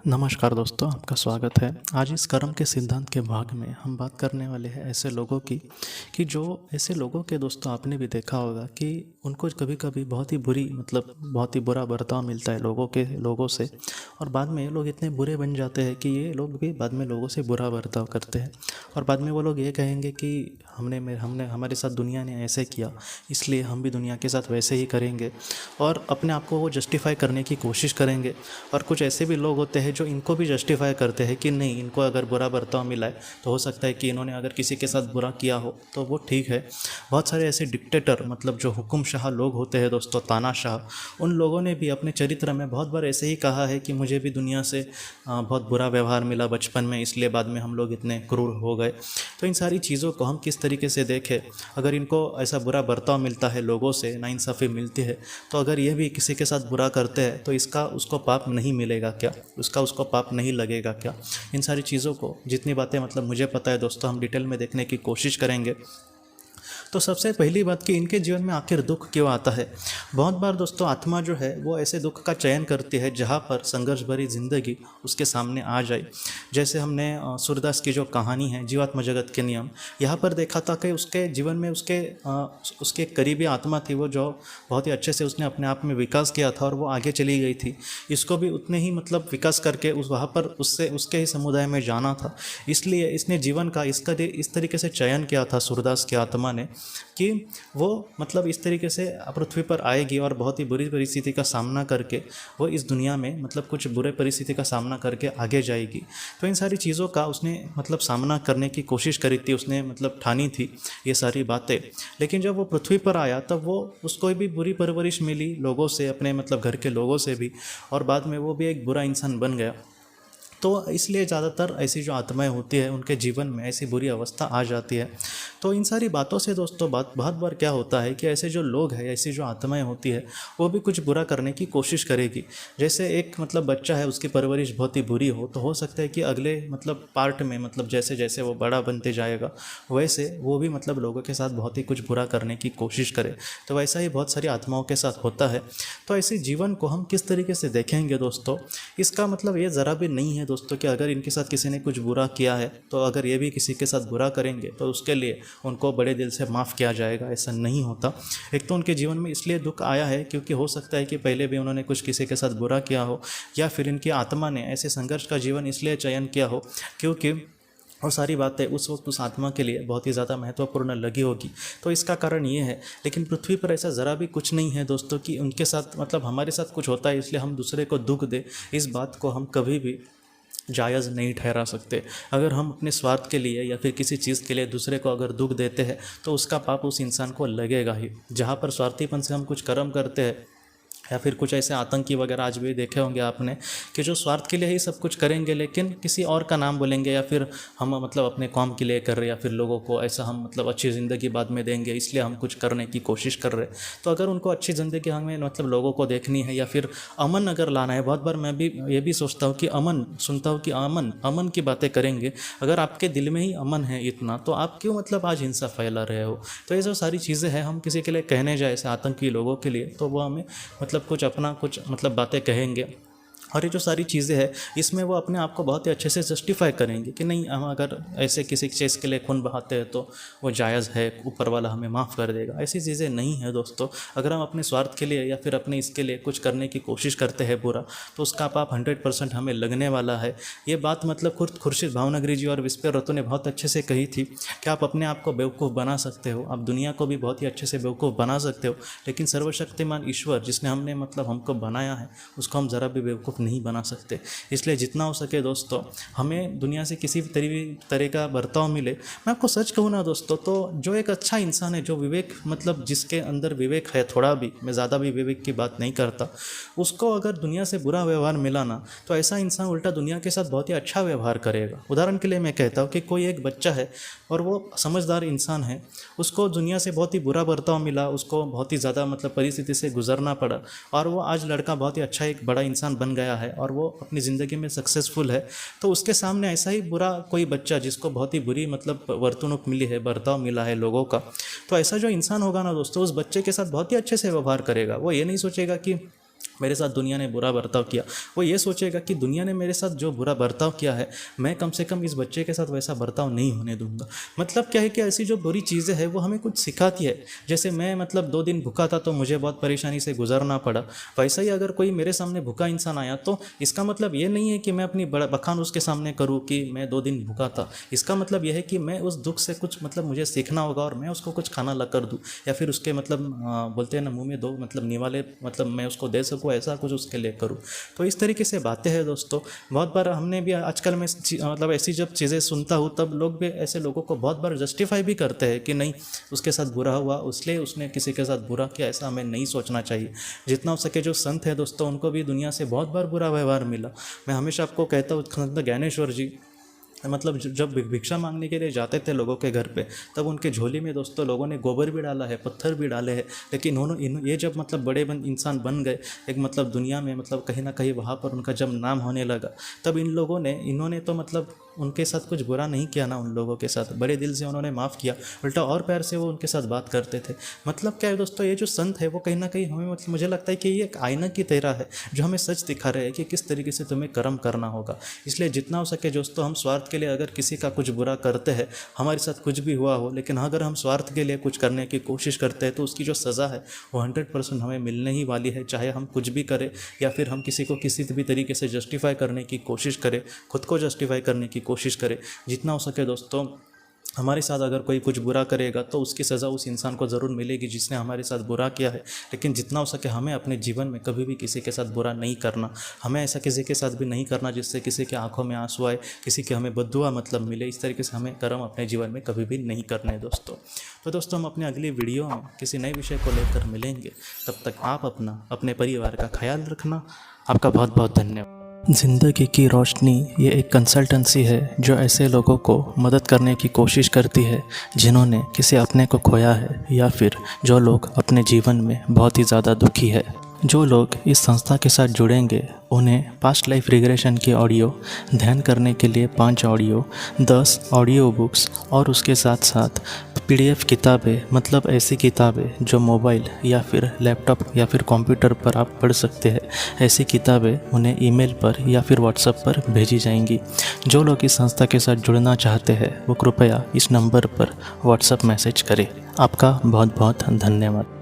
नमस्कार दोस्तों, आपका स्वागत है। आज इस कर्म के सिद्धांत के भाग में हम बात करने वाले हैं ऐसे लोगों की कि जो ऐसे लोगों के दोस्तों आपने भी देखा होगा कि उनको कभी कभी बहुत ही बुरी बहुत ही बुरा बर्ताव मिलता है लोगों से। और बाद में ये लोग इतने बुरे बन जाते हैं कि ये लोग भी बाद में लोगों से बुरा बर्ताव करते हैं। और बाद में वो लोग ये कहेंगे कि हमने हमारे साथ दुनिया ने ऐसे किया, इसलिए हम भी दुनिया के साथ वैसे ही करेंगे। और अपने आप को वो जस्टिफाई करने की कोशिश करेंगे। और कुछ ऐसे भी लोग होते हैं जो इनको भी जस्टिफाई करते हैं कि नहीं, इनको अगर बुरा बर्ताव मिला है तो हो सकता है कि इन्होंने अगर किसी के साथ बुरा किया हो तो वो ठीक है। बहुत सारे ऐसे डिक्टेटर जो हुकुमशाह लोग होते हैं दोस्तों, तानाशाह, उन लोगों ने भी अपने चरित्र में बहुत बार ऐसे ही कहा है कि मुझे भी दुनिया से बहुत बुरा व्यवहार मिला बचपन में, इसलिए बाद में हम लोग इतने क्रूर हो गए। तो इन सारी चीज़ों को हम किस तरीके से देखें। अगर इनको ऐसा बुरा बर्ताव मिलता है, लोगों से नाइंसाफ़ी मिलती है, तो अगर ये भी किसी के साथ बुरा करते हैं तो इसका उसको पाप नहीं मिलेगा क्या? उसको पाप नहीं लगेगा क्या? इन सारी चीज़ों को, जितनी बातें मुझे पता है दोस्तों, हम डिटेल में देखने की कोशिश करेंगे। तो सबसे पहली बात कि इनके जीवन में आखिर दुख क्यों आता है। बहुत बार दोस्तों आत्मा जो है वो ऐसे दुख का चयन करती है जहाँ पर संघर्ष भरी जिंदगी उसके सामने आ जाए। जैसे हमने सूरदास की जो कहानी है जीवात्मा जगत के नियम, यहाँ पर देखा था कि उसके जीवन में उसके करीबी आत्मा थी, वो जो बहुत ही अच्छे से उसने अपने आप में विकास किया था और वो आगे चली गई थी। इसको भी उतने ही विकास करके वहाँ पर उसके ही समुदाय में जाना था। इसलिए इसने जीवन का इस तरीके से चयन किया था सूरदास की आत्मा ने कि वो इस तरीके से पृथ्वी पर आएगी और बहुत ही बुरी परिस्थिति का सामना करके वो इस दुनिया में कुछ बुरे परिस्थिति का सामना करके आगे जाएगी। तो इन सारी चीज़ों का उसने सामना करने की कोशिश करी थी, उसने ठानी थी ये सारी बातें। लेकिन जब वो पृथ्वी पर आया तब वो उसको भी बुरी परवरिश मिली लोगों से, अपने घर के लोगों से भी, और बाद में वो भी एक बुरा इंसान बन गया। तो इसलिए ज़्यादातर ऐसी जो आत्माएं होती है उनके जीवन में ऐसी बुरी अवस्था आ जाती है। तो इन सारी बातों से दोस्तों बहुत बार क्या होता है कि ऐसे जो लोग हैं, ऐसी जो आत्माएं होती है, वो भी कुछ बुरा करने की कोशिश करेगी। जैसे एक बच्चा है, उसकी परवरिश बहुत ही बुरी हो तो हो सकता है कि अगले पार्ट में जैसे जैसे वो बड़ा बनते जाएगा वैसे वो भी लोगों के साथ बहुत ही कुछ बुरा करने की कोशिश करे। तो वैसा ही बहुत सारी आत्माओं के साथ होता है। तो ऐसे जीवन को हम किस तरीके से देखेंगे दोस्तों, इसका ये ज़रा भी नहीं है दोस्तों कि अगर इनके साथ किसी ने कुछ बुरा किया है तो अगर ये भी किसी के साथ बुरा करेंगे तो उसके लिए उनको बड़े दिल से माफ़ किया जाएगा। ऐसा नहीं होता। एक तो उनके जीवन में इसलिए दुख आया है क्योंकि हो सकता है कि पहले भी उन्होंने कुछ किसी के साथ बुरा किया हो, या फिर इनकी आत्मा ने ऐसे संघर्ष का जीवन इसलिए चयन किया हो क्योंकि और सारी बातें उस वक्त उस आत्मा के लिए बहुत ही ज़्यादा महत्वपूर्ण लगी होगी। तो इसका कारण ये है। लेकिन पृथ्वी पर ऐसा ज़रा भी कुछ नहीं है दोस्तों कि उनके साथ हमारे साथ कुछ होता है इसलिए हम दूसरे को दुख दे। इस बात को हम कभी भी जायज़ नहीं ठहरा सकते। अगर हम अपने स्वार्थ के लिए या फिर किसी चीज़ के लिए दूसरे को अगर दुख देते हैं तो उसका पाप उस इंसान को लगेगा ही। जहाँ पर स्वार्थीपन से हम कुछ कर्म करते हैं, या फिर कुछ ऐसे आतंकी वगैरह आज भी देखे होंगे आपने कि जो स्वार्थ के लिए ही सब कुछ करेंगे लेकिन किसी और का नाम बोलेंगे, या फिर हम अपने कौम के लिए कर रहे, या फिर लोगों को ऐसा हम अच्छी ज़िंदगी बाद में देंगे इसलिए हम कुछ करने की कोशिश कर रहे। तो अगर उनको अच्छी ज़िंदगी हमें लोगों को देखनी है या फिर अमन अगर लाना है, बहुत बार मैं भी ये भी सोचता हूँ कि सुनता हूँ कि अमन की बातें करेंगे। अगर आपके दिल में ही अमन है इतना तो आप क्यों आज हिंसा फैला रहे हो। तो ये जो सारी चीज़ें हैं, हम किसी के लिए कहने जाए ऐसे आतंकी लोगों के लिए तो वो हमें कुछ अपना कुछ बातें कहेंगे। और ये जो सारी चीज़ें हैं इसमें वो अपने आप को बहुत ही अच्छे से जस्टिफाई करेंगे कि नहीं, हम अगर ऐसे किसी चीज़ के लिए खून बहाते हैं तो वो जायज़ है, ऊपर वाला हमें माफ़ कर देगा। ऐसी चीज़ें नहीं है दोस्तों। अगर हम अपने स्वार्थ के लिए या फिर अपने इसके लिए कुछ करने की कोशिश करते हैं बुरा, तो उसका पाप 100% हमें लगने वाला है। ये बात खुद खुर्शीद भावनगरी जी और विस्पर रतु ने बहुत अच्छे से कही थी कि आप अपने आप को बेवकूफ़ बना सकते हो, आप दुनिया को भी बहुत ही अच्छे से बेवकूफ़ बना सकते हो, लेकिन सर्वशक्तिमान ईश्वर जिसने हमको बनाया है उसको हम ज़रा भी बेवकूफ़ नहीं बना सकते। इसलिए जितना हो सके दोस्तों, हमें दुनिया से किसी भी तरह का बर्ताव मिले, मैं आपको सच कहूँ ना दोस्तों, तो जो एक अच्छा इंसान है, जो विवेक जिसके अंदर विवेक है थोड़ा भी, मैं ज़्यादा भी विवेक की बात नहीं करता, उसको अगर दुनिया से बुरा व्यवहार मिला ना तो ऐसा इंसान उल्टा दुनिया के साथ बहुत ही अच्छा व्यवहार करेगा। उदाहरण के लिए मैं कहता हूँ कि कोई एक बच्चा है और वो समझदार इंसान है, उसको दुनिया से बहुत ही बुरा बर्ताव मिला, उसको बहुत ही ज़्यादा परिस्थिति से गुजरना पड़ा, और वो आज लड़का बहुत ही अच्छा एक बड़ा इंसान बन गया है और वो अपनी ज़िंदगी में सक्सेसफुल है। तो उसके सामने ऐसा ही बुरा कोई बच्चा जिसको बहुत ही बुरी वर्तणूक मिली है, बर्ताव मिला है लोगों का, तो ऐसा जो इंसान होगा ना दोस्तों, उस बच्चे के साथ बहुत ही अच्छे से व्यवहार करेगा। वो ये नहीं सोचेगा कि मेरे साथ दुनिया ने बुरा बर्ताव किया, वो ये सोचेगा कि दुनिया ने मेरे साथ जो बुरा बर्ताव किया है, मैं कम से कम इस बच्चे के साथ वैसा बर्ताव नहीं होने दूंगा। मतलब क्या है कि ऐसी जो बुरी चीज़ें हैं वो हमें कुछ सिखाती है। जैसे मैं मतलब 2 दिन भूखा था तो मुझे बहुत परेशानी से गुजरना पड़ा, वैसा ही अगर कोई मेरे सामने भूखा इंसान आया तो इसका मतलब ये नहीं है कि मैं अपनी बखान उसके सामने करूँ कि मैं 2 दिन भूखा था। इसका मतलब यह है कि मैं उस दुख से कुछ मतलब मुझे सीखना होगा और मैं उसको कुछ खाना ला कर दूँ, या फिर उसके मतलब बोलते हैं ना मुँह में 2 मतलब निवाले मतलब मैं उसको दे सकूँ, ऐसा कुछ उसके लिए करूँ। तो इस तरीके से बातें हैं दोस्तों। बहुत बार हमने भी आजकल मैं मतलब ऐसी जब चीज़ें सुनता हूँ तब लोग भी ऐसे लोगों को बहुत बार जस्टिफाई भी करते हैं कि नहीं उसके साथ बुरा हुआ इसलिए उसने किसी के साथ बुरा किया, ऐसा हमें नहीं सोचना चाहिए। जितना हो सके जो संत है दोस्तों उनको भी दुनिया से बहुत बार बुरा व्यवहार मिला। मैं हमेशा आपको कहता हूँ संत ज्ञानेश्वर जी मतलब जब भिक्षा मांगने के लिए जाते थे लोगों के घर पे, तब उनके झोली में दोस्तों लोगों ने गोबर भी डाला है, पत्थर भी डाले हैं, लेकिन ये जब मतलब बड़े इंसान बन गए एक मतलब दुनिया में, मतलब कहीं ना कहीं वहाँ पर उनका जब नाम होने लगा, तब इन्होंने तो मतलब उनके साथ कुछ बुरा नहीं किया ना, उन लोगों के साथ बड़े दिल से उन्होंने माफ़ किया, उल्टा और प्यार से वो उनके साथ बात करते थे। मतलब क्या है दोस्तों, ये जो संत है वो कहीं ना कहीं हमें मतलब मुझे लगता है कि ये एक आईना की तरह है जो हमें सच दिखा रहे हैं कि किस तरीके से तुम्हें कर्म करना होगा। इसलिए जितना हो सके दोस्तों हम स्वार्थ के लिए अगर किसी का कुछ बुरा करते हैं, हमारे साथ कुछ भी हुआ हो, लेकिन अगर हम स्वार्थ के लिए कुछ करने की कोशिश करते हैं तो उसकी जो सज़ा है वो 100% हमें मिलने ही वाली है, चाहे हम कुछ भी करें या फिर हम किसी को किसी भी तरीके से जस्टिफाई करने की कोशिश करें, खुद को जस्टिफाई करने की कोशिश करें। जितना हो सके दोस्तों हमारे साथ अगर कोई कुछ बुरा करेगा तो उसकी सज़ा उस इंसान को ज़रूर मिलेगी जिसने हमारे साथ बुरा किया है, लेकिन जितना हो सके हमें अपने जीवन में कभी भी किसी के साथ बुरा नहीं करना। हमें ऐसा किसी के साथ भी नहीं करना जिससे किसी के आंखों में आंसू आए, किसी के हमें बद्दुआ मतलब मिले। इस तरीके से हमें कर्म अपने जीवन में कभी भी नहीं करना है दोस्तों। तो दोस्तों हम अपने अगली वीडियो में किसी नए विषय को लेकर मिलेंगे, तब तक आप अपना अपने परिवार का ख्याल रखना। आपका बहुत बहुत धन्यवाद। ज़िंदगी की रोशनी ये एक कंसल्टेंसी है जो ऐसे लोगों को मदद करने की कोशिश करती है जिन्होंने किसी अपने को खोया है, या फिर जो लोग अपने जीवन में बहुत ही ज़्यादा दुखी है। जो लोग इस संस्था के साथ जुड़ेंगे उन्हें पास्ट लाइफ रिग्रेशन की ऑडियो, ध्यान करने के लिए 5 ऑडियो, 10 ऑडियो बुक्स और उसके साथ साथ PDF किताबें, मतलब ऐसी किताबें जो मोबाइल या फिर लैपटॉप या फिर कंप्यूटर पर आप पढ़ सकते हैं, ऐसी किताबें उन्हें ईमेल पर या फिर व्हाट्सएप पर भेजी जाएंगी। जो लोग इस संस्था के साथ जुड़ना चाहते हैं वो कृपया इस नंबर पर व्हाट्सएप मैसेज करें। आपका बहुत बहुत धन्यवाद।